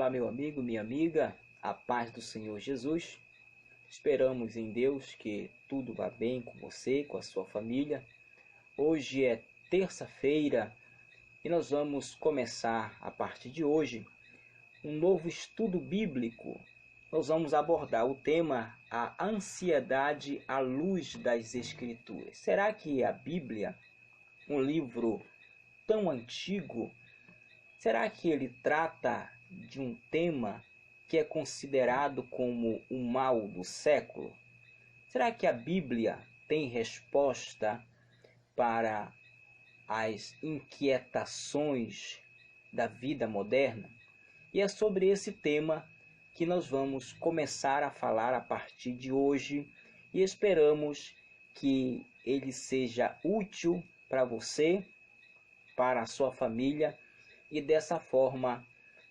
Olá, meu amigo, minha amiga, a paz do Senhor Jesus. Esperamos em Deus que tudo vá bem com você, com a sua família. Hoje é terça-feira e nós vamos começar, a partir de hoje, um novo estudo bíblico. Nós vamos abordar o tema a ansiedade à luz das Escrituras. Será que a Bíblia, um livro tão antigo, será que ele trata de um tema que é considerado como o mal do século? Será que a Bíblia tem resposta para as inquietações da vida moderna? E é sobre esse tema que nós vamos começar a falar a partir de hoje e esperamos que ele seja útil para você, para a sua família, e dessa forma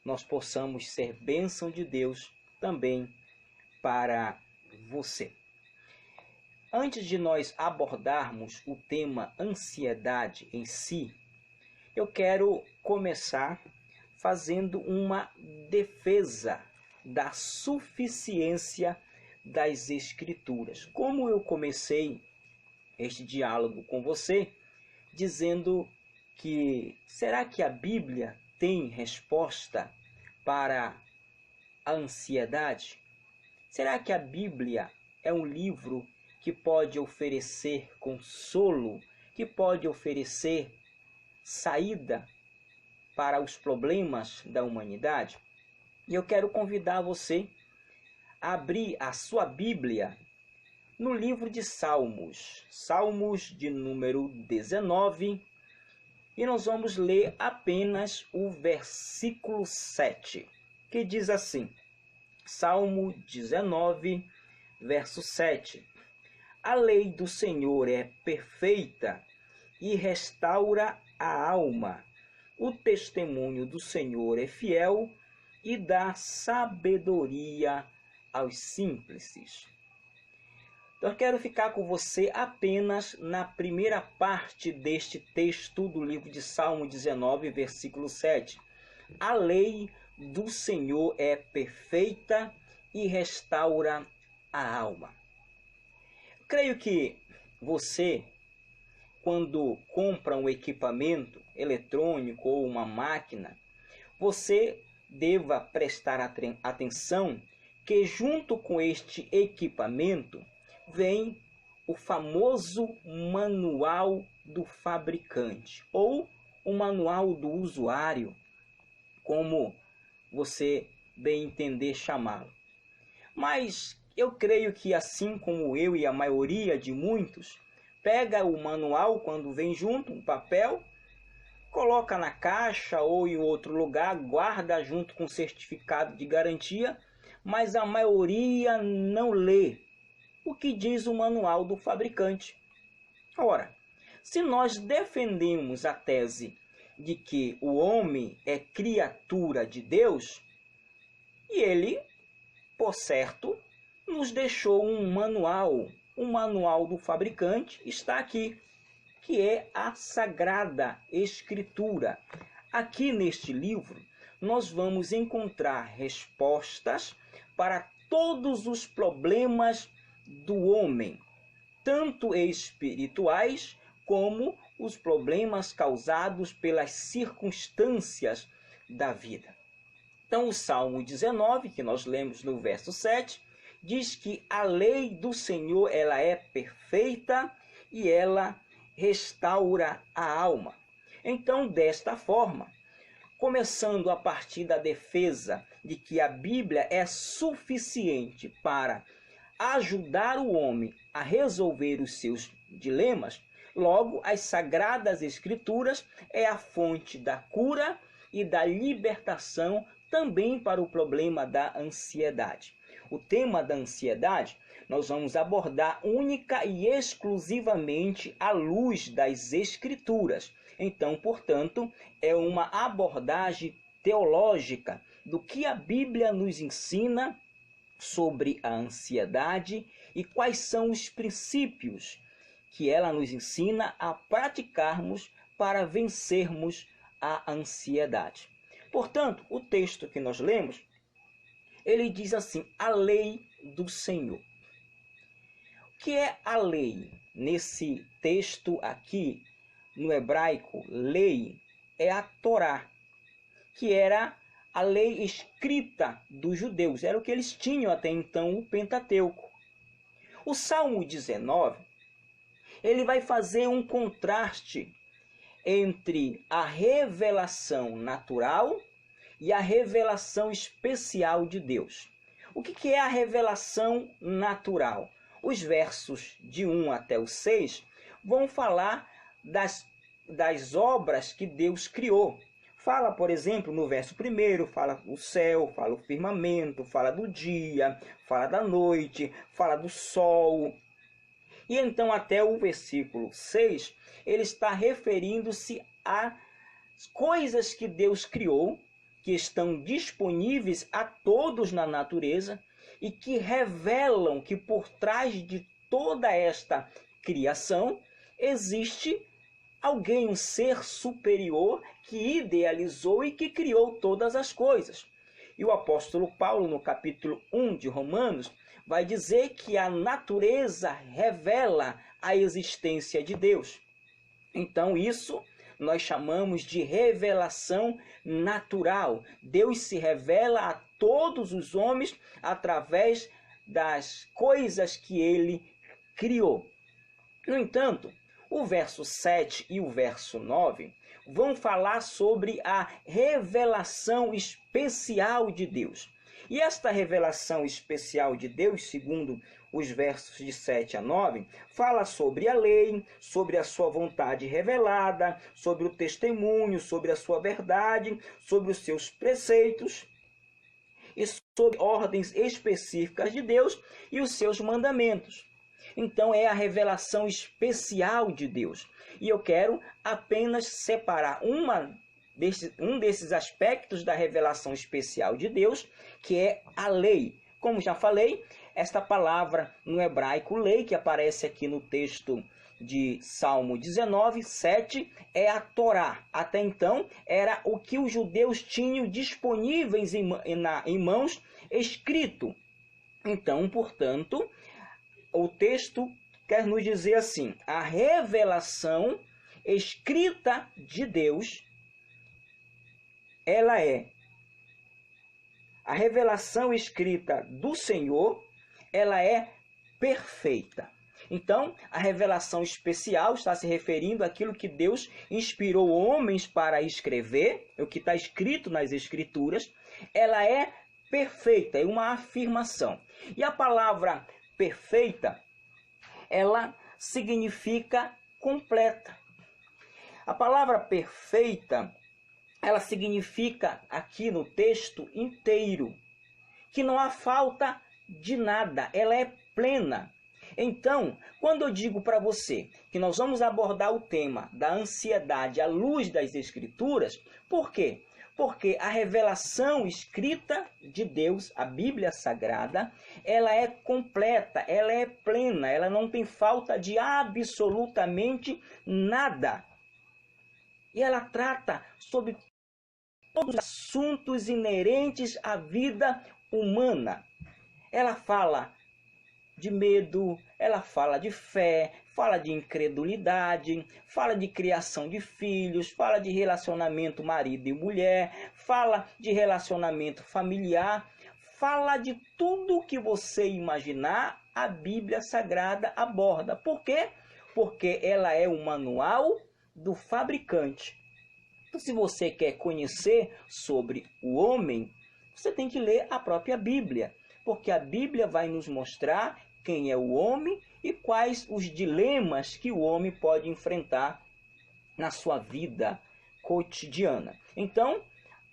nós possamos ser bênção de Deus também para você. Antes de nós abordarmos o tema ansiedade em si, eu quero começar fazendo uma defesa da suficiência das Escrituras. Como eu comecei este diálogo com você, dizendo que será que a Bíblia tem resposta para a ansiedade? Será que a Bíblia é um livro que pode oferecer consolo, que pode oferecer saída para os problemas da humanidade? E eu quero convidar você a abrir a sua Bíblia no livro de Salmos, Salmos de número 19, e nós vamos ler apenas o versículo 7, que diz assim, Salmo 19, verso 7. A lei do Senhor é perfeita e restaura a alma. O testemunho do Senhor é fiel e dá sabedoria aos simples. Eu quero ficar com você apenas na primeira parte deste texto do livro de Salmo 19, versículo 7. A lei do Senhor é perfeita e restaura a alma. Creio que você, quando compra um equipamento eletrônico ou uma máquina, você deva prestar atenção que junto com este equipamento vem o famoso manual do fabricante ou o manual do usuário, como você bem entender chamá-lo. Mas eu creio que assim como eu e a maioria de muitos, pega o manual quando vem junto, um papel, coloca na caixa ou em outro lugar, guarda junto com o certificado de garantia, mas a maioria não lê o que diz o manual do fabricante. Ora, se nós defendemos a tese de que o homem é criatura de Deus, e ele, por certo, nos deixou um manual do fabricante, está aqui, que é a Sagrada Escritura. Aqui neste livro, nós vamos encontrar respostas para todos os problemas do homem, tanto espirituais como os problemas causados pelas circunstâncias da vida. Então, o Salmo 19, que nós lemos no verso 7, diz que a lei do Senhor ela é perfeita e ela restaura a alma. Então, desta forma, começando a partir da defesa de que a Bíblia é suficiente para ajudar o homem a resolver os seus dilemas, logo as Sagradas Escrituras é a fonte da cura e da libertação também para o problema da ansiedade. O tema da ansiedade nós vamos abordar única e exclusivamente à luz das Escrituras. Então, portanto, é uma abordagem teológica do que a Bíblia nos ensina sobre a ansiedade e quais são os princípios que ela nos ensina a praticarmos para vencermos a ansiedade. Portanto, o texto que nós lemos ele diz assim: a lei do Senhor. O que é a lei? Nesse texto aqui, no hebraico, lei é a Torá, que era a lei escrita dos judeus. Era o que eles tinham até então, o Pentateuco. O Salmo 19, ele vai fazer um contraste entre a revelação natural e a revelação especial de Deus. O que é a revelação natural? Os versos de 1 até o 6 vão falar das obras que Deus criou. Fala, por exemplo, no verso 1, fala o céu, fala o firmamento, fala do dia, fala da noite, fala do sol. E então até o versículo 6, ele está referindo-se a coisas que Deus criou, que estão disponíveis a todos na natureza e que revelam que por trás de toda esta criação existe alguém, um ser superior que idealizou e que criou todas as coisas. E o apóstolo Paulo, no capítulo 1 de Romanos, vai dizer que a natureza revela a existência de Deus. Então isso nós chamamos de revelação natural. Deus se revela a todos os homens através das coisas que ele criou. No entanto, o verso 7 e o verso 9 vão falar sobre a revelação especial de Deus. E esta revelação especial de Deus, segundo os versos de 7 a 9, fala sobre a lei, sobre a sua vontade revelada, sobre o testemunho, sobre a sua verdade, sobre os seus preceitos e sobre ordens específicas de Deus e os seus mandamentos. Então é a revelação especial de Deus. E eu quero apenas separar um desses aspectos da revelação especial de Deus, que é a lei. Como já falei, esta palavra no hebraico lei, que aparece aqui no texto de Salmo 19, 7, é a Torá. Até então, era o que os judeus tinham disponíveis em mãos escrito. Então, portanto, o texto quer nos dizer assim: a revelação escrita de Deus, ela é a revelação escrita do Senhor, ela é perfeita. Então, a revelação especial está se referindo àquilo que Deus inspirou homens para escrever, o que está escrito nas Escrituras. Ela é perfeita, é uma afirmação. E a palavra perfeita, ela significa completa. A palavra perfeita, ela significa aqui no texto inteiro, que não há falta de nada, ela é plena. Então, quando eu digo para você que nós vamos abordar o tema da ansiedade à luz das Escrituras, por quê? Porque a revelação escrita de Deus, a Bíblia Sagrada, ela é completa, ela é plena, ela não tem falta de absolutamente nada. E ela trata sobre todos os assuntos inerentes à vida humana. Ela fala de medo, ela fala de fé, fala de incredulidade, fala de criação de filhos, fala de relacionamento marido e mulher, fala de relacionamento familiar, fala de tudo que você imaginar, a Bíblia Sagrada aborda. Por quê? Porque ela é o manual do fabricante. Então, se você quer conhecer sobre o homem, você tem que ler a própria Bíblia, porque a Bíblia vai nos mostrar quem é o homem e quais os dilemas que o homem pode enfrentar na sua vida cotidiana. Então,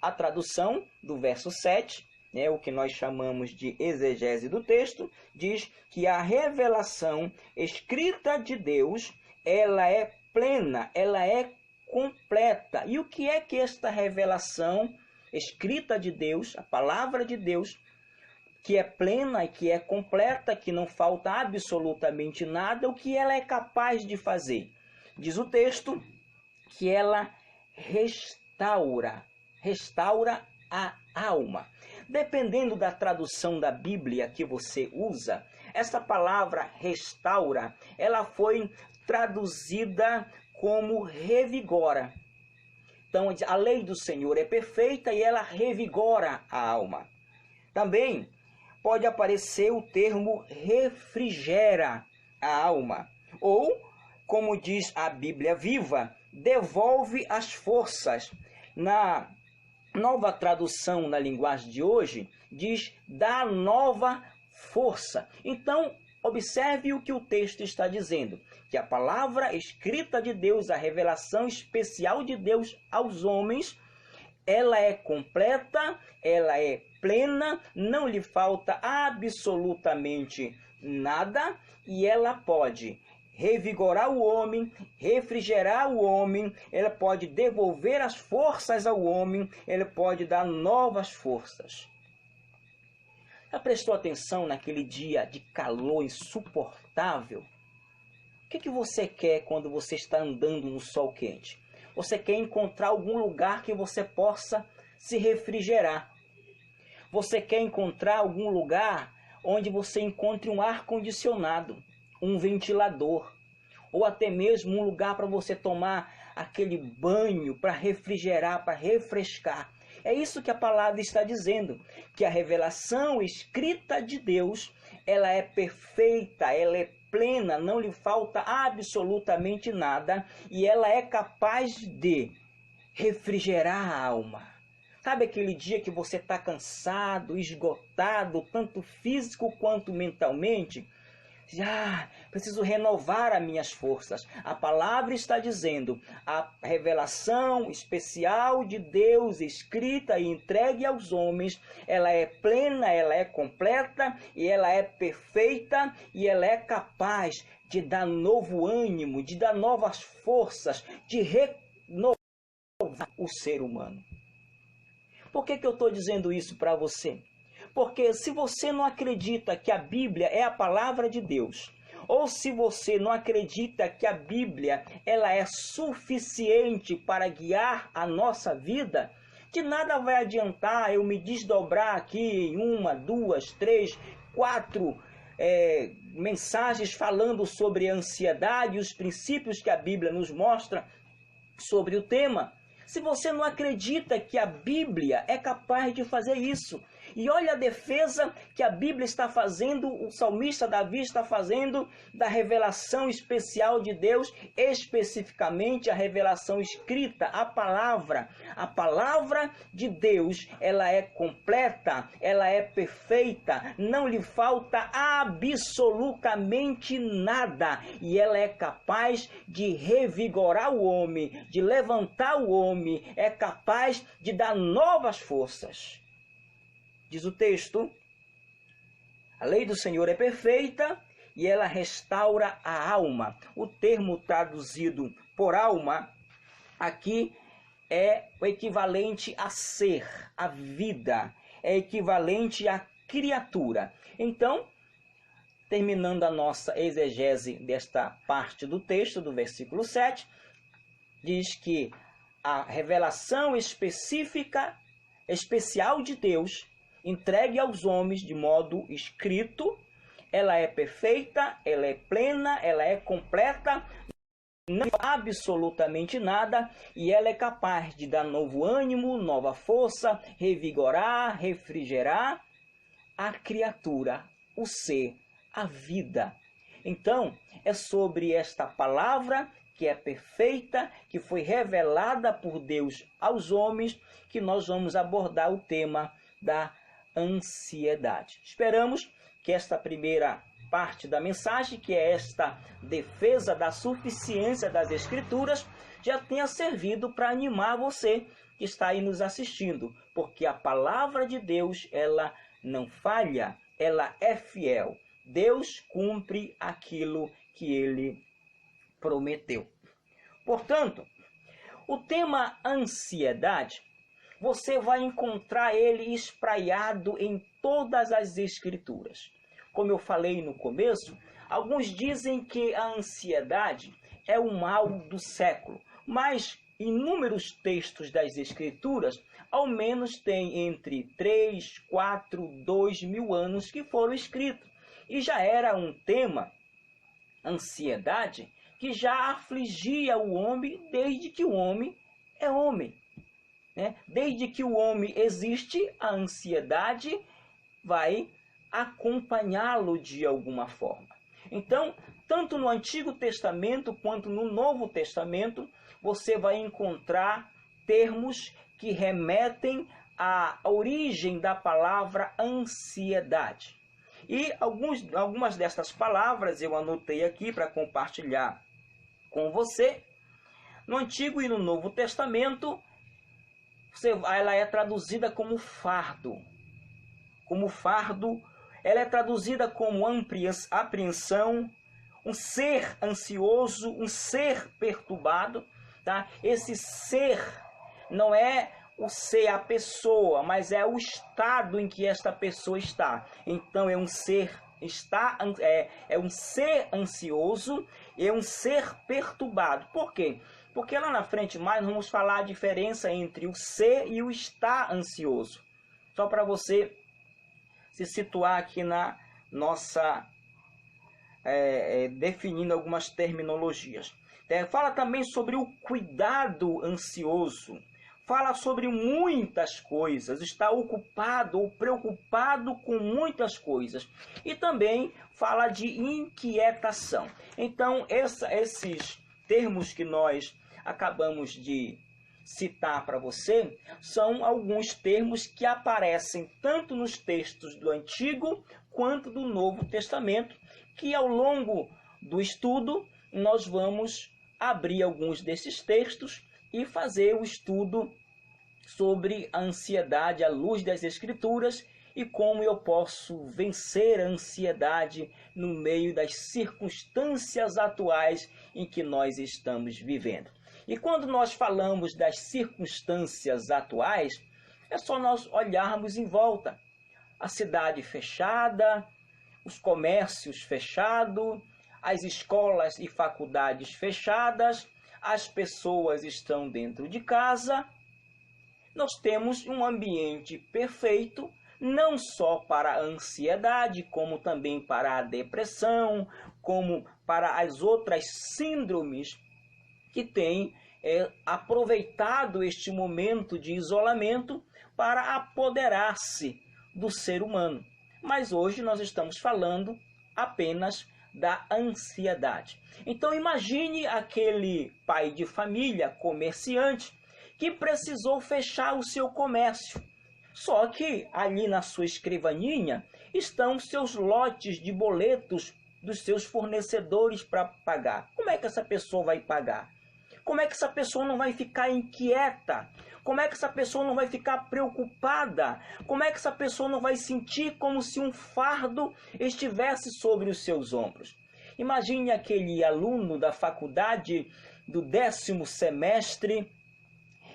a tradução do verso 7, o que nós chamamos de exegese do texto, diz que a revelação escrita de Deus, ela é plena, ela é completa. E o que é que esta revelação escrita de Deus, a palavra de Deus, que é plena e que é completa, que não falta absolutamente nada, o que ela é capaz de fazer? Diz o texto que ela restaura a alma. Dependendo da tradução da Bíblia que você usa, essa palavra restaura, ela foi traduzida como revigora. Então, a lei do Senhor é perfeita e ela revigora a alma. Também pode aparecer o termo refrigera a alma. Ou, como diz a Bíblia Viva, devolve as forças. Na nova tradução na linguagem de hoje, diz dá nova força. Então, observe o que o texto está dizendo, que a palavra escrita de Deus, a revelação especial de Deus aos homens, ela é completa, ela é plena, não lhe falta absolutamente nada e ela pode revigorar o homem, refrigerar o homem, ela pode devolver as forças ao homem, ela pode dar novas forças. Já prestou atenção naquele dia de calor insuportável? O que você quer quando você está andando no sol quente? Você quer encontrar algum lugar que você possa se refrigerar. Você quer encontrar algum lugar onde você encontre um ar-condicionado, um ventilador, ou até mesmo um lugar para você tomar aquele banho para refrigerar, para refrescar. É isso que a palavra está dizendo, que a revelação escrita de Deus, ela é perfeita, ela é plena, não lhe falta absolutamente nada e ela é capaz de refrigerar a alma. Sabe aquele dia que você está cansado, esgotado, tanto físico quanto mentalmente? Preciso renovar as minhas forças. A palavra está dizendo, a revelação especial de Deus, escrita e entregue aos homens, ela é plena, ela é completa, e ela é perfeita, e ela é capaz de dar novo ânimo, de dar novas forças, de renovar o ser humano. Por que eu estou dizendo isso para você? Porque se você não acredita que a Bíblia é a palavra de Deus, ou se você não acredita que a Bíblia ela é suficiente para guiar a nossa vida, de nada vai adiantar eu me desdobrar aqui em 1, 2, 3, 4 mensagens falando sobre a ansiedade e os princípios que a Bíblia nos mostra sobre o tema. Se você não acredita que a Bíblia é capaz de fazer isso, e olha a defesa que a Bíblia está fazendo, o salmista Davi está fazendo da revelação especial de Deus, especificamente a revelação escrita, a palavra. A palavra de Deus, ela é completa, ela é perfeita, não lhe falta absolutamente nada. E ela é capaz de revigorar o homem, de levantar o homem, é capaz de dar novas forças. Diz o texto, a lei do Senhor é perfeita e ela restaura a alma. O termo traduzido por alma aqui é o equivalente a ser, a vida, é equivalente a criatura. Então, terminando a nossa exegese desta parte do texto, do versículo 7, diz que a revelação especial de Deus, entregue aos homens de modo escrito, ela é perfeita, ela é plena, ela é completa, não absolutamente nada, e ela é capaz de dar novo ânimo, nova força, revigorar, refrigerar a criatura, o ser, a vida. Então, é sobre esta palavra que é perfeita, que foi revelada por Deus aos homens, que nós vamos abordar o tema da ansiedade. Esperamos que esta primeira parte da mensagem, que é esta defesa da suficiência das Escrituras, já tenha servido para animar você que está aí nos assistindo, porque a palavra de Deus, ela não falha, ela é fiel. Deus cumpre aquilo que ele prometeu. Portanto, o tema ansiedade, você vai encontrar ele espraiado em todas as Escrituras. Como eu falei no começo, alguns dizem que a ansiedade é o mal do século, mas inúmeros textos das Escrituras, ao menos tem entre 3, 4, 2 mil anos que foram escritos. E já era um tema, ansiedade, que já afligia o homem desde que o homem é homem. Desde que o homem existe, a ansiedade vai acompanhá-lo de alguma forma. Então, tanto no Antigo Testamento quanto no Novo Testamento, você vai encontrar termos que remetem à origem da palavra ansiedade. E algumas dessas palavras eu anotei aqui para compartilhar com você. No Antigo e no Novo Testamento, ela é traduzida como fardo. Como fardo, ela é traduzida como apreensão, um ser ansioso, um ser perturbado. Tá? Esse ser não é o ser, a pessoa, mas é o estado em que esta pessoa está. Então é um ser um ser ansioso e é um ser perturbado. Por quê? Porque lá na frente mais vamos falar a diferença entre o ser e o estar ansioso. Só para você se situar aqui na nossa definindo algumas terminologias. Fala também sobre o cuidado ansioso. Fala sobre muitas coisas, está ocupado ou preocupado com muitas coisas. E também fala de inquietação. Então, esses termos que nós acabamos de citar para você são alguns termos que aparecem tanto nos textos do Antigo quanto do Novo Testamento, que ao longo do estudo nós vamos abrir alguns desses textos e fazer o estudo sobre a ansiedade à luz das Escrituras e como eu posso vencer a ansiedade no meio das circunstâncias atuais em que nós estamos vivendo. E quando nós falamos das circunstâncias atuais, é só nós olharmos em volta. A cidade fechada, os comércios fechados, as escolas e faculdades fechadas, as pessoas estão dentro de casa. Nós temos um ambiente perfeito, não só para a ansiedade, como também para a depressão, como para as outras síndromes que têm aproveitado este momento de isolamento para apoderar-se do ser humano. Mas hoje nós estamos falando apenas da ansiedade. Então imagine aquele pai de família, comerciante, que precisou fechar o seu comércio. Só que ali na sua escrivaninha estão seus lotes de boletos dos seus fornecedores para pagar. Como é que essa pessoa vai pagar? Como é que essa pessoa não vai ficar inquieta? Como é que essa pessoa não vai ficar preocupada? Como é que essa pessoa não vai sentir como se um fardo estivesse sobre os seus ombros? Imagine aquele aluno da faculdade do 10º semestre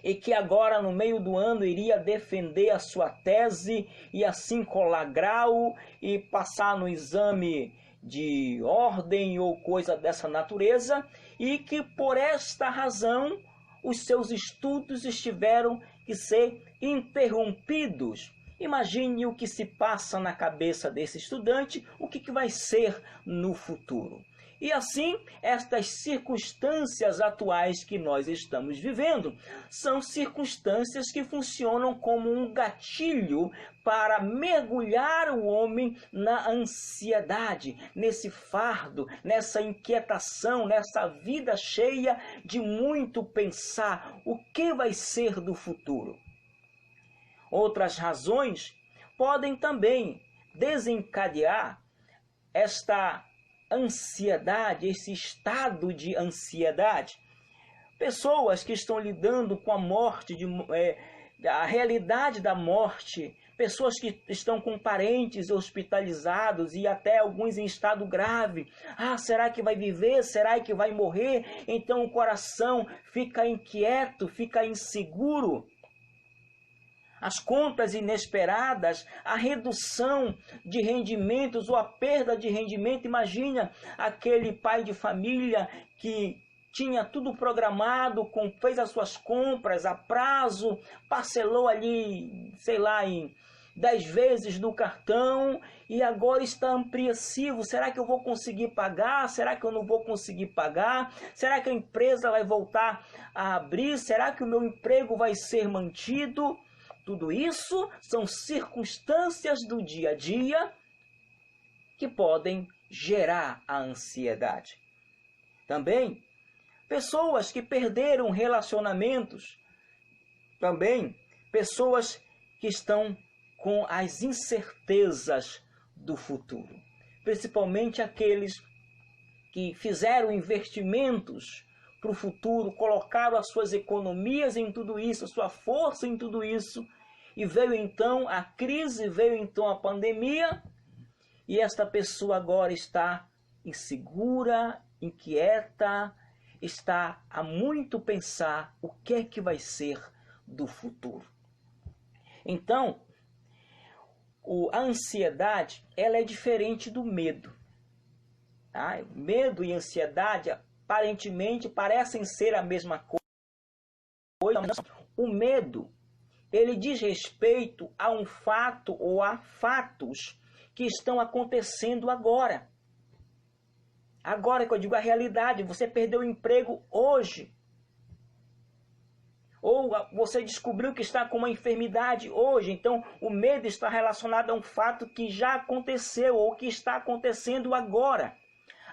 e que agora no meio do ano iria defender a sua tese e assim colar grau e passar no exame de ordem ou coisa dessa natureza, e que por esta razão os seus estudos tiveram que ser interrompidos. Imagine o que se passa na cabeça desse estudante, o que vai ser no futuro. E assim, estas circunstâncias atuais que nós estamos vivendo são circunstâncias que funcionam como um gatilho para mergulhar o homem na ansiedade, nesse fardo, nessa inquietação, nessa vida cheia de muito pensar o que vai ser do futuro. Outras razões podem também desencadear esta ansiedade, esse estado de ansiedade. Pessoas que estão lidando com a morte, a realidade da morte, pessoas que estão com parentes hospitalizados e até alguns em estado grave. Será que vai viver? Será que vai morrer? Então o coração fica inquieto, fica inseguro. As contas inesperadas, a redução de rendimentos ou a perda de rendimento. Imagina aquele pai de família que tinha tudo programado, fez as suas compras a prazo, parcelou ali, sei lá, em 10 vezes no cartão e agora está apreensivo. Será que eu vou conseguir pagar? Será que eu não vou conseguir pagar? Será que a empresa vai voltar a abrir? Será que o meu emprego vai ser mantido? Tudo isso são circunstâncias do dia a dia que podem gerar a ansiedade. Também, pessoas que perderam relacionamentos, também pessoas que estão com as incertezas do futuro, principalmente aqueles que fizeram investimentos para o futuro, colocaram as suas economias em tudo isso, a sua força em tudo isso, e veio então a crise, veio então a pandemia, e esta pessoa agora está insegura, inquieta, está a muito pensar o que é que vai ser do futuro. Então, a ansiedade, ela é diferente do medo. Tá? Medo e ansiedade aparentemente parecem ser a mesma coisa. O medo, ele diz respeito a um fato ou a fatos que estão acontecendo agora. Agora que eu digo a realidade, você perdeu o emprego hoje. Ou você descobriu que está com uma enfermidade hoje. Então, o medo está relacionado a um fato que já aconteceu ou que está acontecendo agora.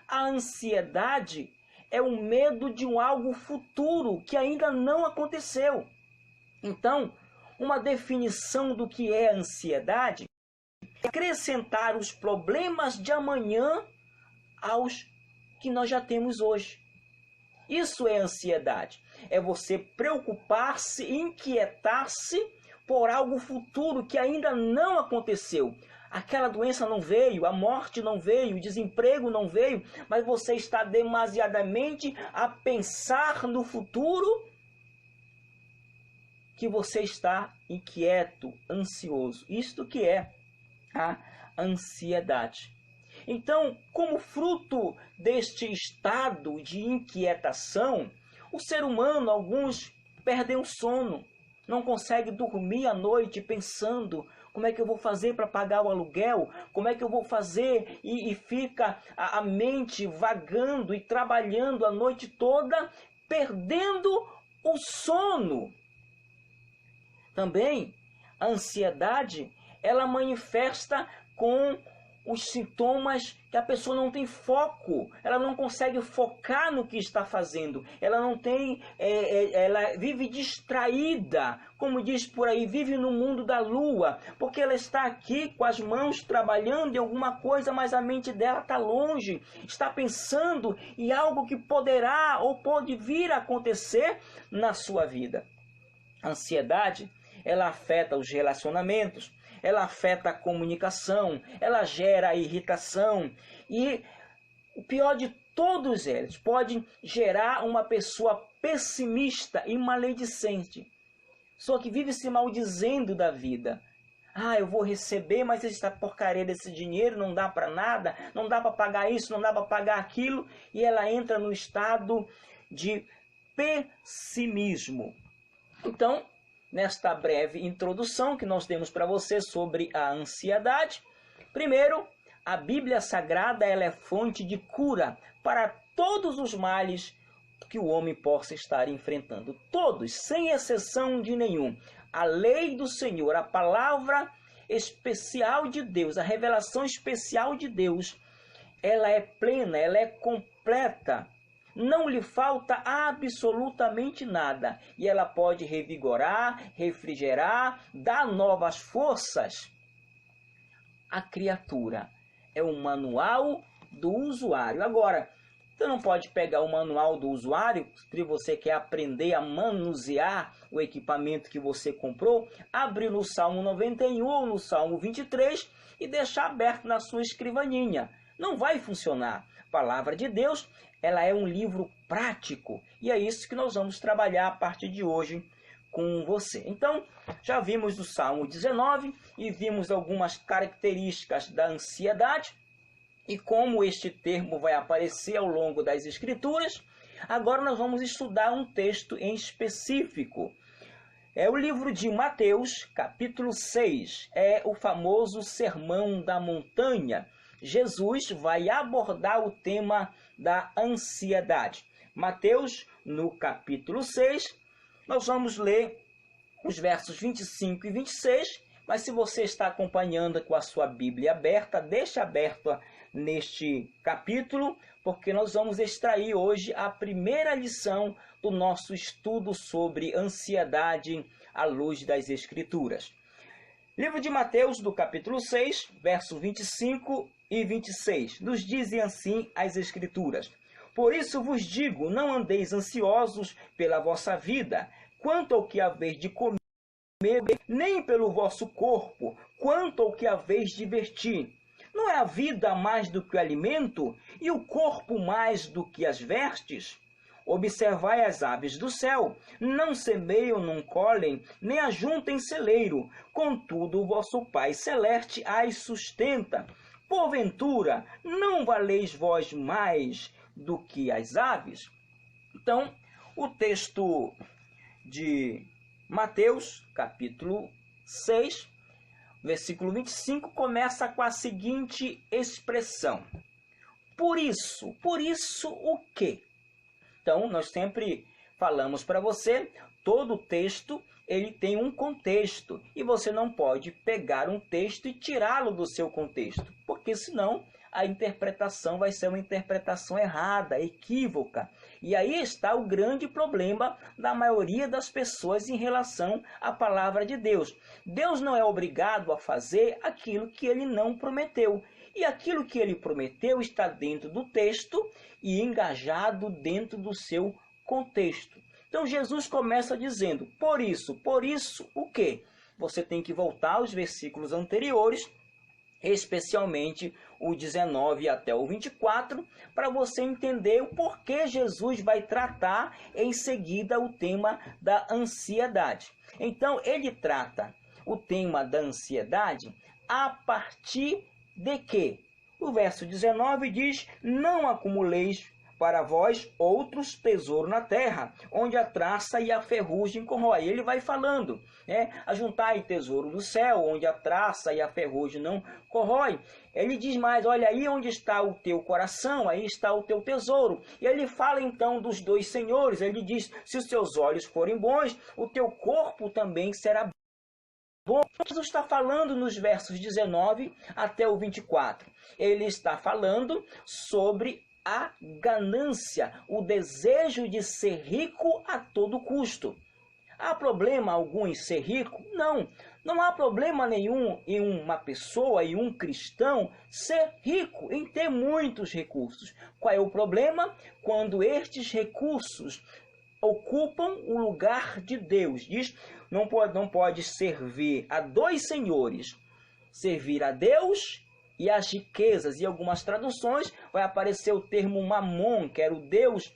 A ansiedade é o medo de algo futuro que ainda não aconteceu. Então, uma definição do que é ansiedade é acrescentar os problemas de amanhã aos que nós já temos hoje. Isso é ansiedade. É você preocupar-se, inquietar-se por algo futuro que ainda não aconteceu. Aquela doença não veio, a morte não veio, o desemprego não veio, mas você está demasiadamente a pensar no futuro que você está inquieto, ansioso. Isto que é a ansiedade. Então, como fruto deste estado de inquietação, o ser humano, alguns, perdem o sono, não consegue dormir à noite pensando como é que eu vou fazer para pagar o aluguel, como é que eu vou fazer, e fica a mente vagando e trabalhando a noite toda, perdendo o sono. Também, a ansiedade, ela manifesta com os sintomas que a pessoa não tem foco, ela não consegue focar no que está fazendo, ela não tem, ela vive distraída, como diz por aí, vive no mundo da lua, porque ela está aqui com as mãos trabalhando em alguma coisa, mas a mente dela está longe, está pensando em algo que poderá ou pode vir a acontecer na sua vida. A ansiedade, ela afeta os relacionamentos, ela afeta a comunicação, ela gera irritação e o pior de todos eles, pode gerar uma pessoa pessimista e maledicente. Só que vive se maldizendo da vida. Ah, eu vou receber, mas essa porcaria desse dinheiro não dá para nada, não dá para pagar isso, não dá para pagar aquilo, e ela entra no estado de pessimismo. Então, nesta breve introdução que nós temos para você sobre a ansiedade, primeiro, a Bíblia Sagrada ela é fonte de cura para todos os males que o homem possa estar enfrentando. Todos, sem exceção de nenhum. A lei do Senhor, a palavra especial de Deus, a revelação especial de Deus, ela é plena, ela é completa. Não lhe falta absolutamente nada. E ela pode revigorar, refrigerar, dar novas forças à criatura. É um manual do usuário. Agora, você não pode pegar o manual do usuário, se você quer aprender a manusear o equipamento que você comprou, abrir no Salmo 91 ou no Salmo 23 e deixar aberto na sua escrivaninha. Não vai funcionar. A palavra de Deus, ela é um livro prático e é isso que nós vamos trabalhar a partir de hoje com você. Então, já vimos o Salmo 19 e vimos algumas características da ansiedade e como este termo vai aparecer ao longo das Escrituras. Agora nós vamos estudar um texto em específico. É o livro de Mateus, capítulo 6. É o famoso Sermão da Montanha. Jesus vai abordar o tema da ansiedade. Mateus, no capítulo 6, nós vamos ler os versos 25 e 26, mas se você está acompanhando com a sua Bíblia aberta, deixa aberta neste capítulo, porque nós vamos extrair hoje a primeira lição do nosso estudo sobre ansiedade à luz das Escrituras. Livro de Mateus, do capítulo 6, versos 25 e 26, nos dizem assim as Escrituras: Por isso vos digo, não andeis ansiosos pela vossa vida, quanto ao que haveis de comer, nem pelo vosso corpo, quanto ao que haveis de vestir. Não é a vida mais do que o alimento, e o corpo mais do que as vestes? Observai as aves do céu, não semeiam, não colhem, nem ajuntem em celeiro, contudo o vosso Pai Celeste as sustenta. Porventura, não valeis vós mais do que as aves? Então, o texto de Mateus, capítulo 6, versículo 25, começa com a seguinte expressão: por isso o quê? Então, nós sempre falamos para você, todo texto ele tem um contexto, e você não pode pegar um texto e tirá-lo do seu contexto, porque senão a interpretação vai ser uma interpretação errada, equívoca. E aí está o grande problema da maioria das pessoas em relação à palavra de Deus. Deus não é obrigado a fazer aquilo que ele não prometeu. E aquilo que ele prometeu está dentro do texto e engajado dentro do seu contexto. Então Jesus começa dizendo, por isso o quê? Você tem que voltar aos versículos anteriores, especialmente o 19 até o 24, para você entender o porquê Jesus vai tratar em seguida o tema da ansiedade. Então, ele trata o tema da ansiedade a partir de quê? O verso 19 diz, não acumuleis para vós outros tesouros na terra, onde a traça e a ferrugem corrói. Ele vai falando, ajuntai tesouro do céu, onde a traça e a ferrugem não corrói. Ele diz mais, olha, aí onde está o teu coração, aí está o teu tesouro. E ele fala então dos dois senhores, ele diz, se os teus olhos forem bons, o teu corpo também será bom. Jesus está falando nos versos 19 até o 24. Ele está falando sobre a ganância, o desejo de ser rico a todo custo. Há problema algum em ser rico? Não. Não há problema nenhum em uma pessoa, em um cristão, ser rico, em ter muitos recursos. Qual é o problema? Quando estes recursos ocupam o lugar de Deus. Diz, não pode servir a dois senhores, servir a Deus e as riquezas. Em algumas traduções vai aparecer o termo Mamon, que era o Deus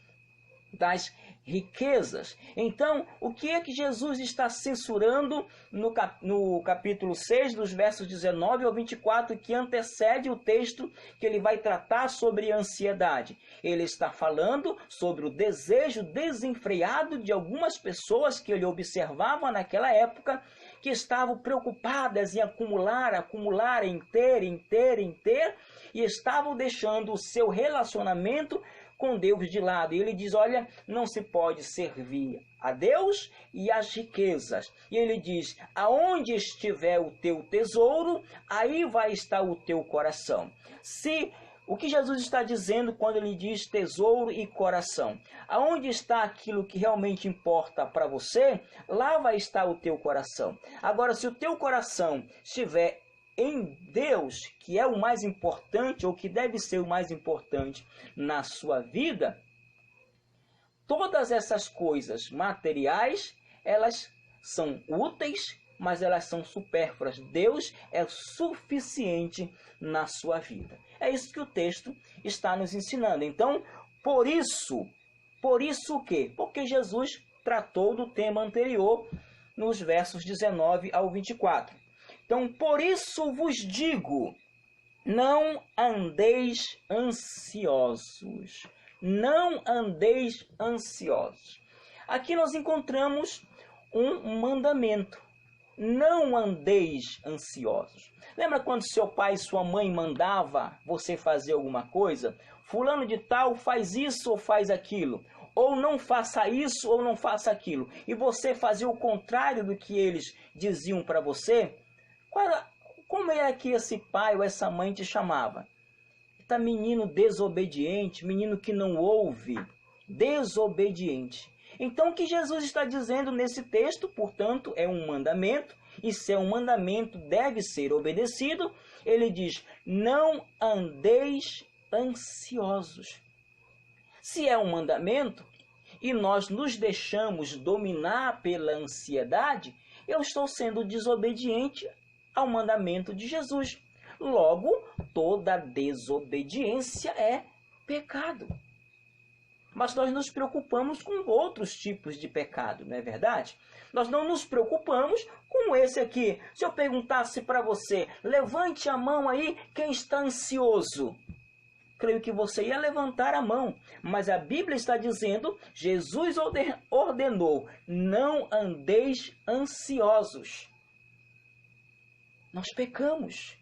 das riquezas. Então, o que é que Jesus está censurando no capítulo 6, dos versos 19 ao 24, que antecede o texto que ele vai tratar sobre ansiedade? Ele está falando sobre o desejo desenfreado de algumas pessoas que ele observava naquela época, que estavam preocupadas em acumular, em ter, e estavam deixando o seu relacionamento com Deus de lado. E ele diz, olha, não se pode servir a Deus e as riquezas. E ele diz, aonde estiver o teu tesouro, aí vai estar o teu coração. O que Jesus está dizendo quando ele diz tesouro e coração? Aonde está aquilo que realmente importa para você, lá vai estar o teu coração. Agora, se o teu coração estiver em Deus, que é o mais importante, ou que deve ser o mais importante na sua vida, todas essas coisas materiais, elas são úteis, mas elas são supérfluas. Deus é suficiente na sua vida. É isso que o texto está nos ensinando. Então, por isso o quê? Porque Jesus tratou do tema anterior nos versos 19 ao 24. Então, por isso vos digo, não andeis ansiosos. não andeis ansiosos. Aqui nós encontramos um mandamento. Não andeis ansiosos. Lembra quando seu pai e sua mãe mandava você fazer alguma coisa? Fulano de tal faz isso ou faz aquilo. Ou não faça isso ou não faça aquilo. E você fazia o contrário do que eles diziam para você? Como era que esse pai ou essa mãe te chamava? Tá menino desobediente, menino que não ouve, desobediente. Então o que Jesus está dizendo nesse texto, portanto, é um mandamento, e se é um mandamento deve ser obedecido. Ele diz, não andeis ansiosos. Se é um mandamento, e nós nos deixamos dominar pela ansiedade, eu estou sendo desobediente ao mandamento de Jesus. Logo, toda desobediência é pecado. Mas nós nos preocupamos com outros tipos de pecado, não é verdade? Nós não nos preocupamos com esse aqui. Se eu perguntasse para você, levante a mão aí quem está ansioso. Creio que você ia levantar a mão. Mas a Bíblia está dizendo, Jesus ordenou, não andeis ansiosos. Nós pecamos.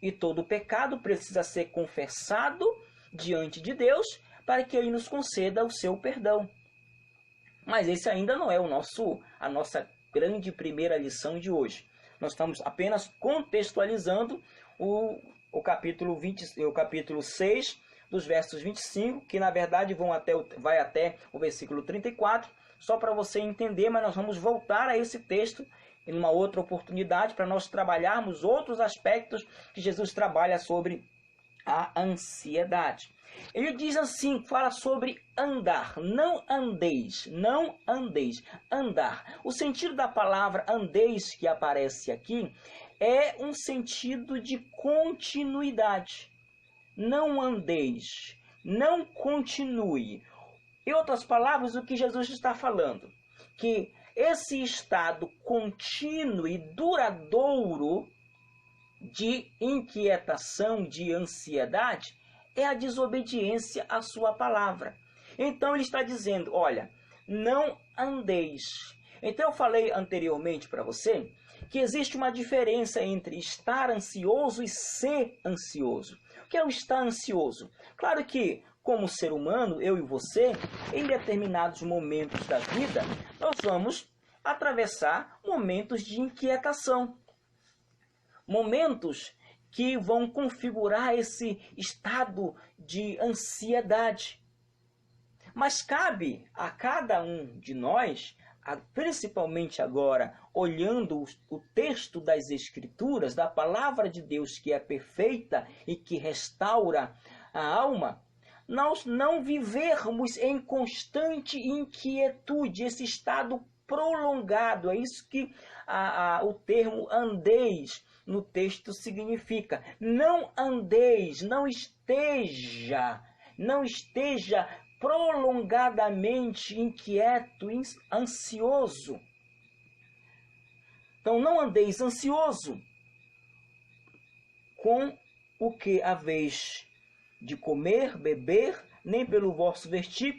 E todo pecado precisa ser confessado diante de Deus para que Ele nos conceda o seu perdão. Mas esse ainda não é a nossa grande primeira lição de hoje. Nós estamos apenas contextualizando o capítulo 6, dos versos 25, que na verdade vai até o versículo 34, só para você entender, mas nós vamos voltar a esse texto em uma outra oportunidade para nós trabalharmos outros aspectos que Jesus trabalha sobre a ansiedade. Ele diz assim, fala sobre andar, não andeis, andar. O sentido da palavra andeis que aparece aqui é um sentido de continuidade. Não andeis, não continue. Em outras palavras, o que Jesus está falando? Que esse estado contínuo e duradouro de inquietação, de ansiedade, é a desobediência à sua palavra. Então ele está dizendo, olha, não andeis. Então eu falei anteriormente para você que existe uma diferença entre estar ansioso e ser ansioso. O que é o estar ansioso? Claro que, como ser humano, eu e você, em determinados momentos da vida, nós vamos atravessar momentos de inquietação. Momentos que vão configurar esse estado de ansiedade. Mas cabe a cada um de nós, principalmente agora, olhando o texto das Escrituras, da palavra de Deus que é perfeita e que restaura a alma, nós não vivermos em constante inquietude, esse estado prolongado. É isso que o termo andeis no texto significa. Não andeis, não esteja prolongadamente inquieto, ansioso. Então não andeis ansioso com o que haveis de comer, beber, nem pelo vosso vestir,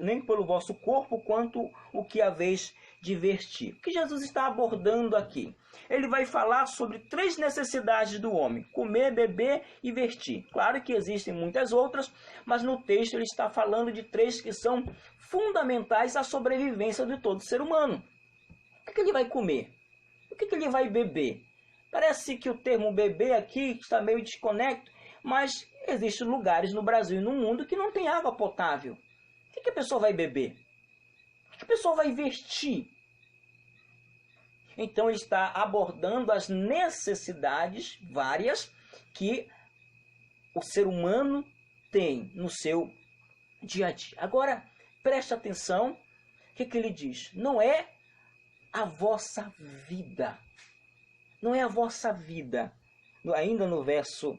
nem pelo vosso corpo, quanto o que haveis de vestir. O que Jesus está abordando aqui? Ele vai falar sobre 3 necessidades do homem: comer, beber e vestir. Claro que existem muitas outras, mas no texto ele está falando de 3 que são fundamentais à sobrevivência de todo ser humano. O que ele vai comer? O que ele vai beber? Parece que o termo beber aqui está meio desconecto, mas existem lugares no Brasil e no mundo que não tem água potável. O que a pessoa vai beber? O que a pessoa vai vestir? Então ele está abordando as necessidades várias que o ser humano tem no seu dia a dia. Agora, preste atenção, o que ele diz? Não é a vossa vida. Não é a vossa vida. Ainda no verso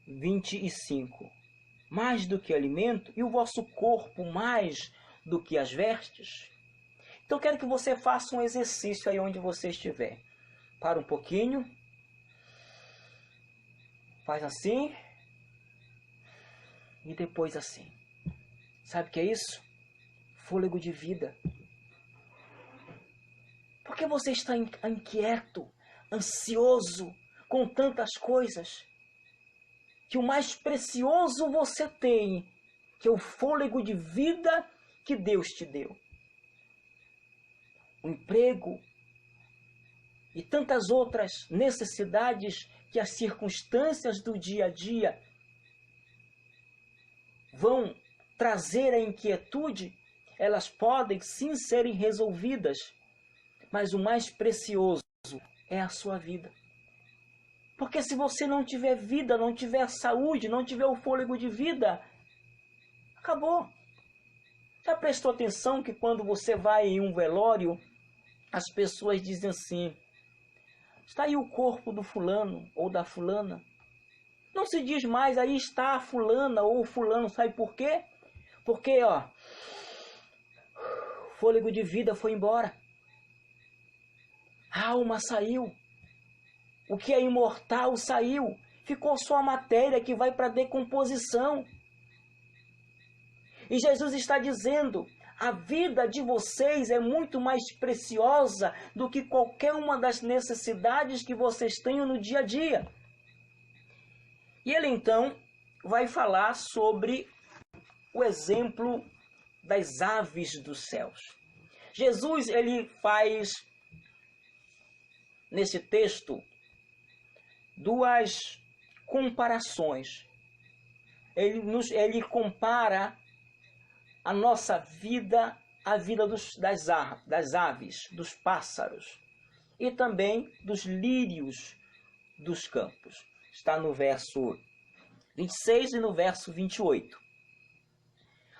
25. Mais do que alimento, e o vosso corpo mais do que as vestes. Então eu quero que você faça um exercício aí onde você estiver. Para um pouquinho. Faz assim. e depois assim. Sabe o que é isso? Fôlego de vida. Por que você está inquieto, ansioso com tantas coisas? Que o mais precioso você tem, que é o fôlego de vida que Deus te deu. O emprego e tantas outras necessidades que as circunstâncias do dia a dia vão trazer a inquietude, elas podem sim serem resolvidas, mas o mais precioso é a sua vida. Porque se você não tiver vida, não tiver saúde, não tiver o fôlego de vida, acabou. Já prestou atenção que quando você vai em um velório, as pessoas dizem assim: está aí o corpo do fulano ou da fulana. Não se diz mais, aí está a fulana ou o fulano. Sabe por quê? Porque, o fôlego de vida foi embora. A alma saiu. O que é imortal saiu. Ficou só a matéria que vai para a decomposição. E Jesus está dizendo: a vida de vocês é muito mais preciosa do que qualquer uma das necessidades que vocês tenham no dia a dia. E ele então vai falar sobre o exemplo das aves dos céus. Jesus, ele faz nesse texto duas comparações. Ele compara a nossa vida à vida das aves, dos pássaros e também dos lírios dos campos. Está no verso 26 e no verso 28.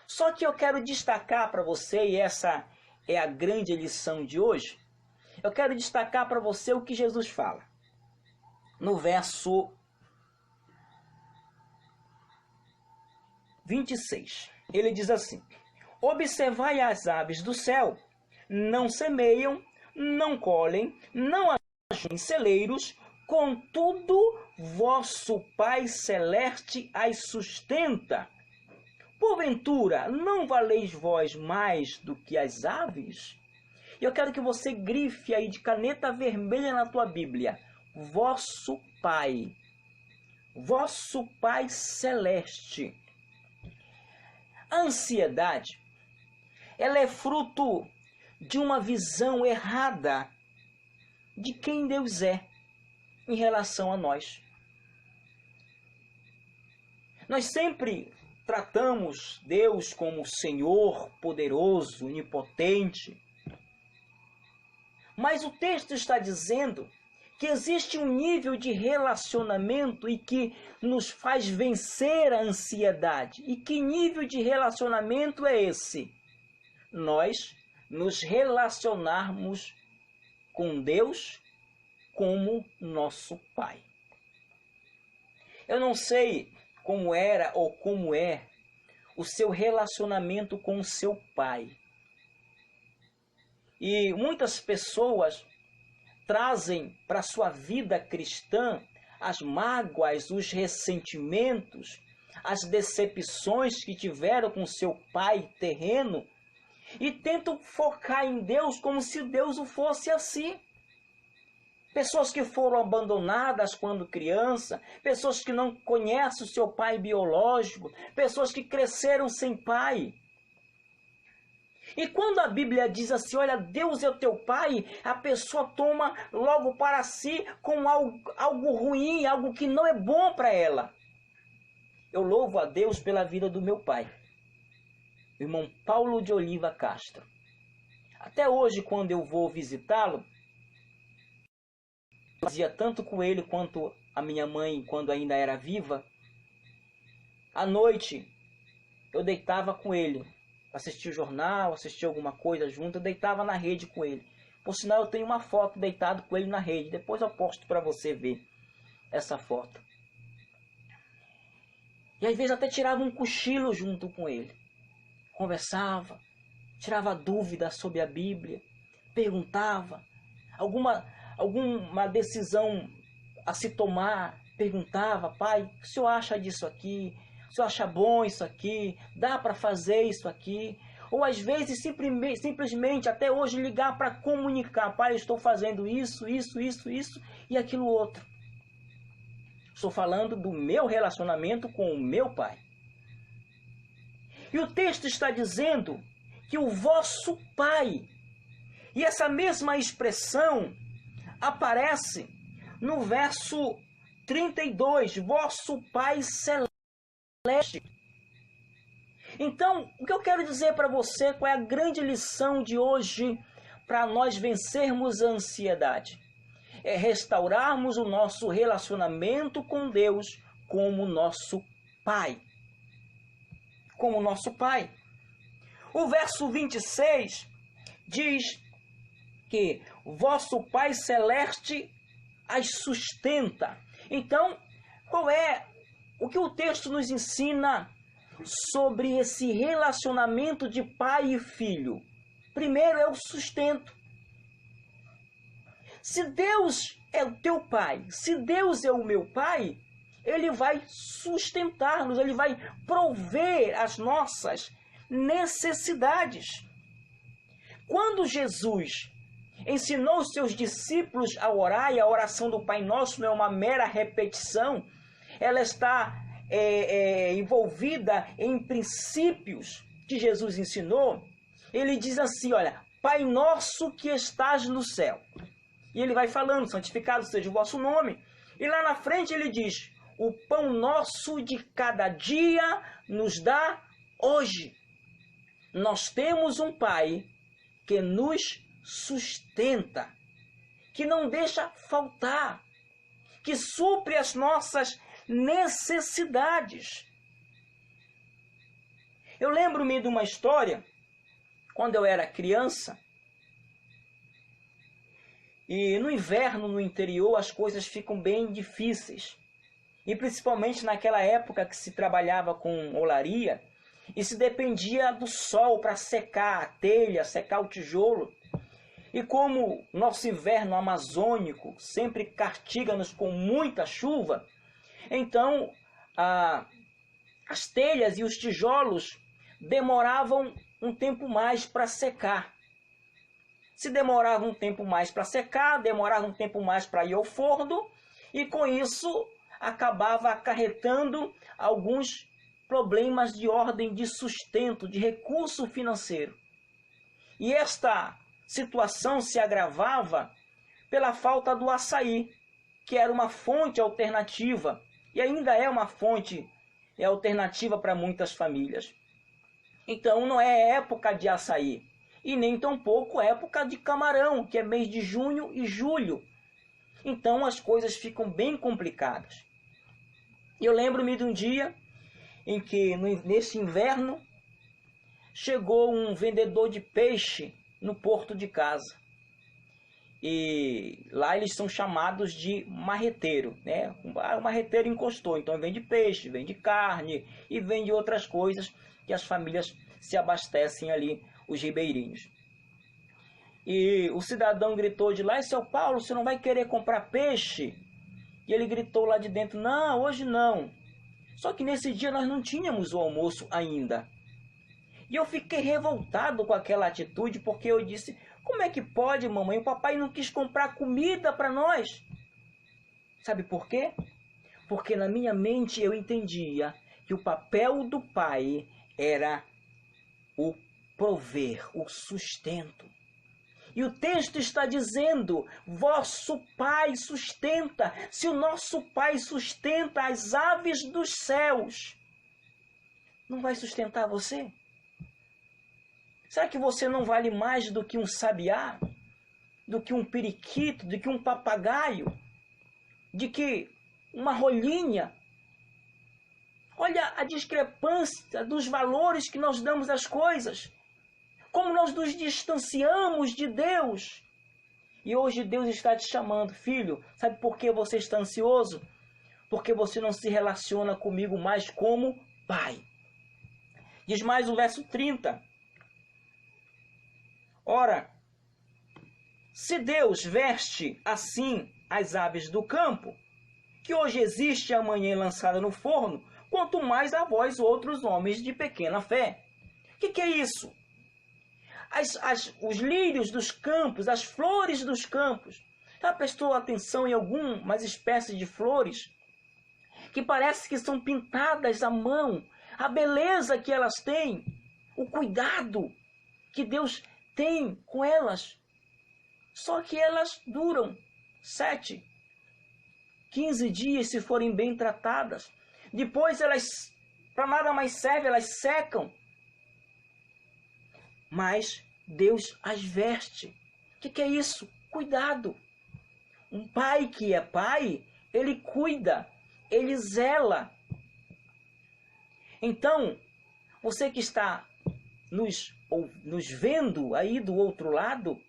Só que eu quero destacar para você, e essa é a grande lição de hoje, eu quero destacar para você o que Jesus fala. No verso 26, ele diz assim: observai as aves do céu, não semeiam, não colhem, não ajuntam em celeiros, contudo vosso Pai Celeste as sustenta. Porventura, não valeis vós mais do que as aves? E eu quero que você grife aí de caneta vermelha na tua Bíblia: vosso Pai Celeste. A ansiedade, ela é fruto de uma visão errada de quem Deus é em relação a nós. Nós sempre tratamos Deus como Senhor poderoso, onipotente. Mas o texto está dizendo que existe um nível de relacionamento e que nos faz vencer a ansiedade. E que nível de relacionamento é esse? Nós nos relacionarmos com Deus como nosso Pai. Eu não sei como era ou como é o seu relacionamento com o seu pai. E muitas pessoas trazem para a sua vida cristã as mágoas, os ressentimentos, as decepções que tiveram com seu pai terreno e tentam focar em Deus como se Deus o fosse assim. Pessoas que foram abandonadas quando criança, pessoas que não conhecem o seu pai biológico, pessoas que cresceram sem pai. E quando a Bíblia diz assim, olha, Deus é o teu pai, a pessoa toma logo para si como algo ruim, algo que não é bom para ela. Eu louvo a Deus pela vida do meu pai, o irmão Paulo de Oliva Castro. Até hoje, quando eu vou visitá-lo, fazia tanto com ele quanto a minha mãe quando ainda era viva. À noite eu deitava com ele, assistia o jornal, assistia alguma coisa junto, eu deitava na rede com ele. Por sinal, eu tenho uma foto deitado com ele na rede, depois eu posto para você ver essa foto. E às vezes até tirava um cochilo junto com ele, conversava, tirava dúvidas sobre a Bíblia, perguntava alguma decisão a se tomar, perguntava: pai, o que o senhor acha disso aqui? o senhor acha bom isso aqui? Dá para fazer isso aqui? Ou às vezes simplesmente até hoje ligar para comunicar, pai, eu estou fazendo isso e aquilo outro. Estou falando do meu relacionamento com o meu pai. E o texto está dizendo que o vosso pai, e essa mesma expressão aparece no verso 32, vosso Pai Celeste. Então, o que eu quero dizer para você, qual é a grande lição de hoje para nós vencermos a ansiedade? É restaurarmos o nosso relacionamento com Deus como nosso Pai. Como nosso Pai. O verso 26 diz que vosso Pai Celeste as sustenta. Então, qual é o que o texto nos ensina sobre esse relacionamento de pai e filho? Primeiro é o sustento. Se Deus é o teu pai, se Deus é o meu pai, ele vai sustentar-nos, ele vai prover as nossas necessidades. Quando Jesus ensinou os seus discípulos a orar, e a oração do Pai Nosso não é uma mera repetição, ela está envolvida em princípios que Jesus ensinou. Ele diz assim, olha, Pai Nosso que estás no céu. E ele vai falando, santificado seja o vosso nome. E lá na frente ele diz, o pão nosso de cada dia nos dá hoje. Nós temos um Pai que nos sustenta, que não deixa faltar, que supre as nossas necessidades. Eu lembro-me de uma história, quando eu era criança, e no inverno, no interior, as coisas ficam bem difíceis. E principalmente naquela época que se trabalhava com olaria, e se dependia do sol para secar a telha, secar o tijolo. E como nosso inverno amazônico sempre castiga-nos com muita chuva, então as telhas e os tijolos demoravam um tempo mais para secar. Se demorava um tempo mais para secar, demorava um tempo mais para ir ao forno, e com isso acabava acarretando alguns problemas de ordem de sustento, de recurso financeiro. E esta situação se agravava pela falta do açaí, que era uma fonte alternativa, e ainda é uma fonte alternativa para muitas famílias. Então não é época de açaí, e nem tampouco época de camarão, que é mês de junho e julho. Então as coisas ficam bem complicadas. Eu lembro-me de um dia em que, nesse inverno, chegou um vendedor de peixe no porto de casa. E lá eles são chamados de marreteiro, né? O marreteiro encostou, então vende peixe, vende carne e vende outras coisas que as famílias se abastecem ali, os ribeirinhos. E o cidadão gritou de lá, seu Paulo, você não vai querer comprar peixe? E ele gritou lá de dentro, não, hoje não. Só que nesse dia nós não tínhamos o almoço ainda. E eu fiquei revoltado com aquela atitude, porque eu disse, como é que pode, mamãe? O papai não quis comprar comida para nós. Sabe por quê? Porque na minha mente eu entendia que o papel do pai era o prover, o sustento. E o texto está dizendo, vosso Pai sustenta. Se o nosso Pai sustenta as aves dos céus, não vai sustentar você? Será que você não vale mais do que um sabiá? Do que um periquito? Do que um papagaio? De que uma rolinha? Olha a discrepância dos valores que nós damos às coisas. Como nós nos distanciamos de Deus. E hoje Deus está te chamando, filho, sabe por que você está ansioso? Porque você não se relaciona comigo mais como pai. Diz mais o verso 30. Ora, se Deus veste assim as aves do campo, que hoje existe e amanhã é lançada no forno, quanto mais a vós outros homens de pequena fé. O que é isso? Os lírios dos campos, as flores dos campos. Já prestou atenção em algumas espécies de flores que parece que são pintadas à mão? A beleza que elas têm, o cuidado que Deus tem com elas. Só que elas duram 7, 15 dias se forem bem tratadas. Depois elas, para nada mais serve, elas secam. Mas Deus as veste. O que é isso? Cuidado. Um pai que é pai, ele cuida, ele zela. Então, você que está nos vendo aí do outro lado,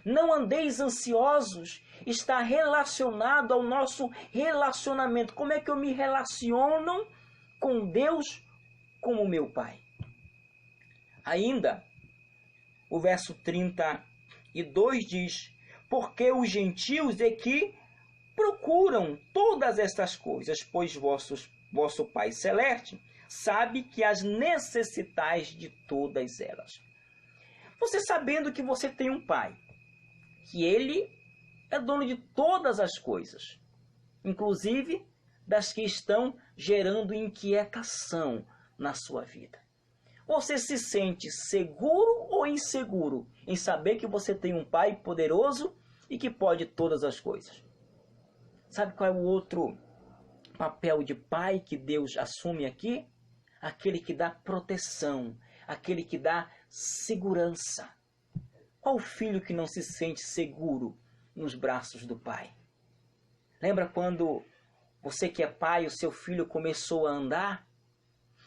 não andeis ansiosos, está relacionado ao nosso relacionamento. Como é que eu me relaciono com Deus como meu Pai? Ainda, o verso 32 diz: porque os gentios é que procuram todas estas coisas, pois vosso Pai Celeste sabe que as necessitais de todas elas. Você sabendo que você tem um Pai, que Ele é dono de todas as coisas, inclusive das que estão gerando inquietação na sua vida. Você se sente seguro ou inseguro em saber que você tem um Pai poderoso e que pode todas as coisas? Sabe qual é o outro papel de pai que Deus assume aqui? Aquele que dá proteção, aquele que dá segurança. Qual filho que não se sente seguro nos braços do pai? Lembra quando você que é pai, o seu filho começou a andar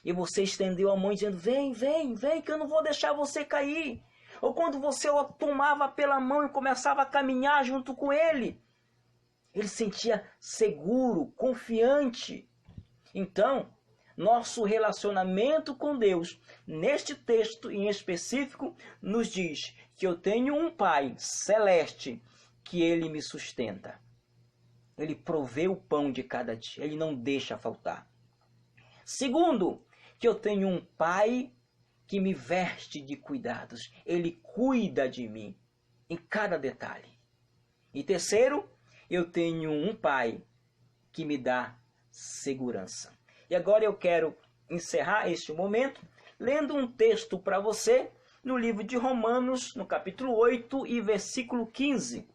e você estendeu a mão dizendo: vem, vem, vem, que eu não vou deixar você cair. Ou quando você o tomava pela mão e começava a caminhar junto com ele, ele sentia seguro, confiante. Então, nosso relacionamento com Deus, neste texto em específico, nos diz que eu tenho um Pai celeste que Ele me sustenta. Ele provê o pão de cada dia, Ele não deixa faltar. Segundo, que eu tenho um Pai que me veste de cuidados. Ele cuida de mim em cada detalhe. E terceiro, eu tenho um Pai que me dá segurança. E agora eu quero encerrar este momento lendo um texto para você no livro de Romanos, no capítulo 8 e versículo 15.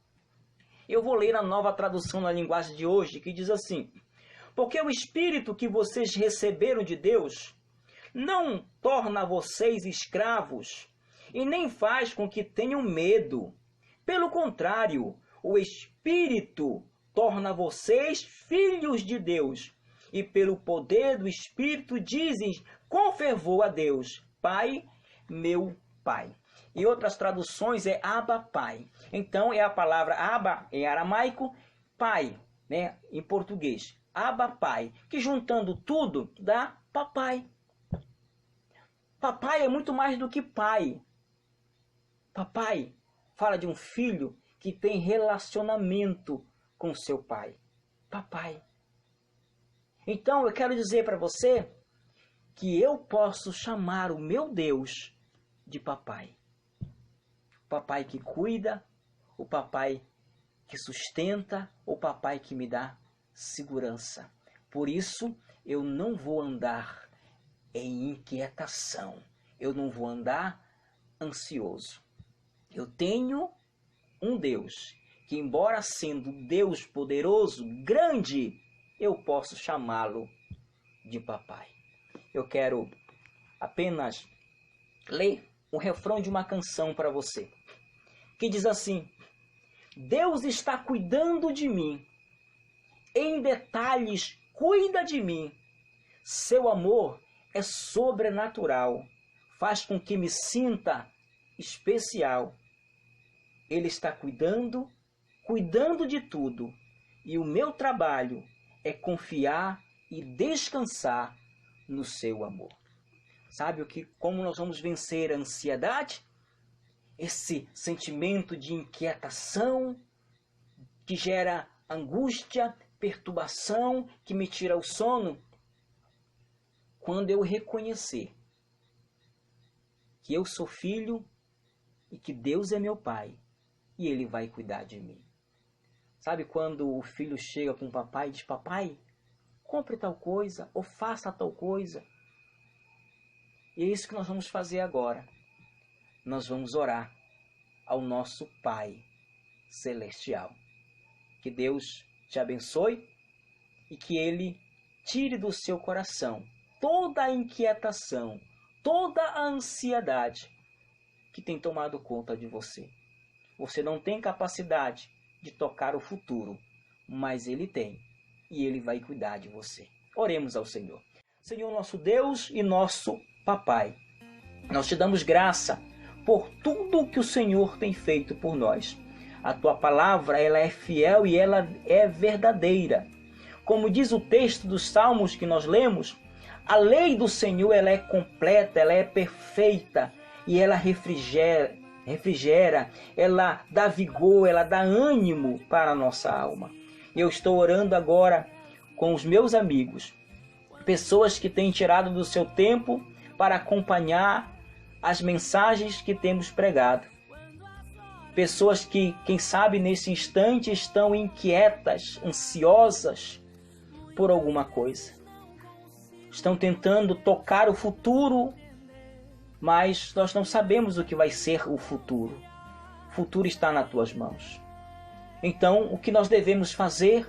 Eu vou ler na Nova Tradução na linguagem de hoje, que diz assim: porque o Espírito que vocês receberam de Deus não torna vocês escravos e nem faz com que tenham medo. Pelo contrário, o Espírito torna vocês filhos de Deus. E pelo poder do Espírito dizem com fervor a Deus: Pai, meu Pai. Em outras traduções é Abba, Pai. Então é a palavra Abba em aramaico, Pai, né, em português. Abba, Pai, que juntando tudo dá papai. Papai é muito mais do que pai. Papai fala de um filho que tem relacionamento com seu pai. Papai. Então eu quero dizer para você que eu posso chamar o meu Deus de papai. O papai que cuida, o papai que sustenta, o papai que me dá segurança. Por isso eu não vou andar em inquietação. Eu não vou andar ansioso. Eu tenho um Deus que, embora sendo Deus poderoso, grande, eu posso chamá-lo de papai. Eu quero apenas ler o refrão de uma canção para você, que diz assim: Deus está cuidando de mim, em detalhes cuida de mim, seu amor é sobrenatural, faz com que me sinta especial. Ele está cuidando de tudo, e o meu trabalho é confiar e descansar no seu amor. Sabe como nós vamos vencer a ansiedade? Esse sentimento de inquietação que gera angústia, perturbação que me tira o sono, quando eu reconhecer que eu sou filho e que Deus é meu pai e Ele vai cuidar de mim. Sabe quando o filho chega com o papai e diz: papai, compre tal coisa ou faça tal coisa? E é isso que nós vamos fazer agora. Nós vamos orar ao nosso Pai Celestial. Que Deus te abençoe e que Ele tire do seu coração toda a inquietação, toda a ansiedade que tem tomado conta de você. Você não tem capacidade de tocar o futuro, mas Ele tem, e Ele vai cuidar de você. Oremos ao Senhor. Senhor, nosso Deus e nosso Papai, nós te damos graça por tudo que o Senhor tem feito por nós. A tua palavra, ela é fiel e ela é verdadeira. Como diz o texto dos Salmos que nós lemos, a lei do Senhor, ela é completa, ela é perfeita e ela refrigera, ela dá vigor, ela dá ânimo para a nossa alma. Eu estou orando agora com os meus amigos, pessoas que têm tirado do seu tempo para acompanhar as mensagens que temos pregado. Pessoas que, quem sabe, nesse instante estão inquietas, ansiosas por alguma coisa. Estão tentando tocar o futuro, mas nós não sabemos o que vai ser o futuro. O futuro está nas tuas mãos. Então, o que nós devemos fazer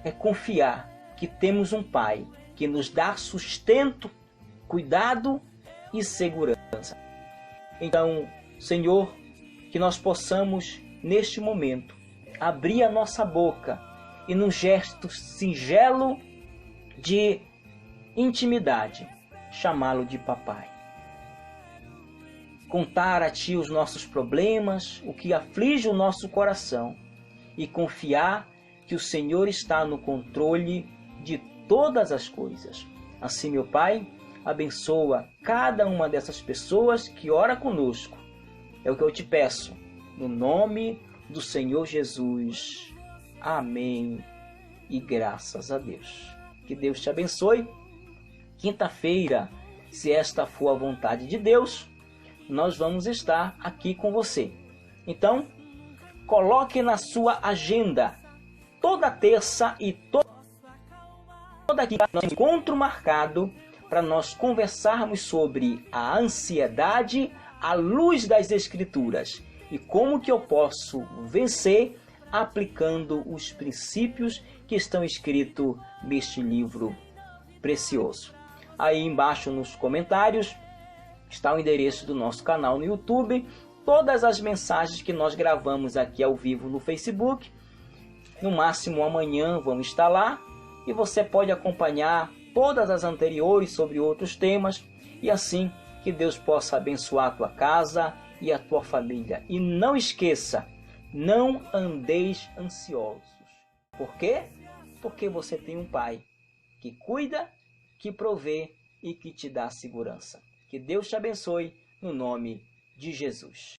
é confiar que temos um Pai que nos dá sustento, cuidado e segurança. Então, Senhor, que nós possamos, neste momento, abrir a nossa boca e num gesto singelo de intimidade, chamá-lo de papai. Contar a Ti os nossos problemas, o que aflige o nosso coração e confiar que o Senhor está no controle de todas as coisas. Assim, meu Pai, abençoa cada uma dessas pessoas que ora conosco. É o que eu te peço, no nome do Senhor Jesus. Amém. E graças a Deus. Que Deus te abençoe. Quinta-feira, se esta for a vontade de Deus, nós vamos estar aqui com você. Então, coloque na sua agenda toda terça e toda quinta nosso encontro marcado para nós conversarmos sobre a ansiedade à luz das Escrituras e como que eu posso vencer aplicando os princípios que estão escritos neste livro precioso. Aí embaixo nos comentários está o endereço do nosso canal no YouTube, todas as mensagens que nós gravamos aqui ao vivo no Facebook. No máximo amanhã vão estar lá e você pode acompanhar todas as anteriores sobre outros temas e assim que Deus possa abençoar a tua casa e a tua família. E não esqueça, não andeis ansiosos. Por quê? Porque você tem um Pai que cuida, que provê e que te dá segurança. Que Deus te abençoe no nome de Jesus.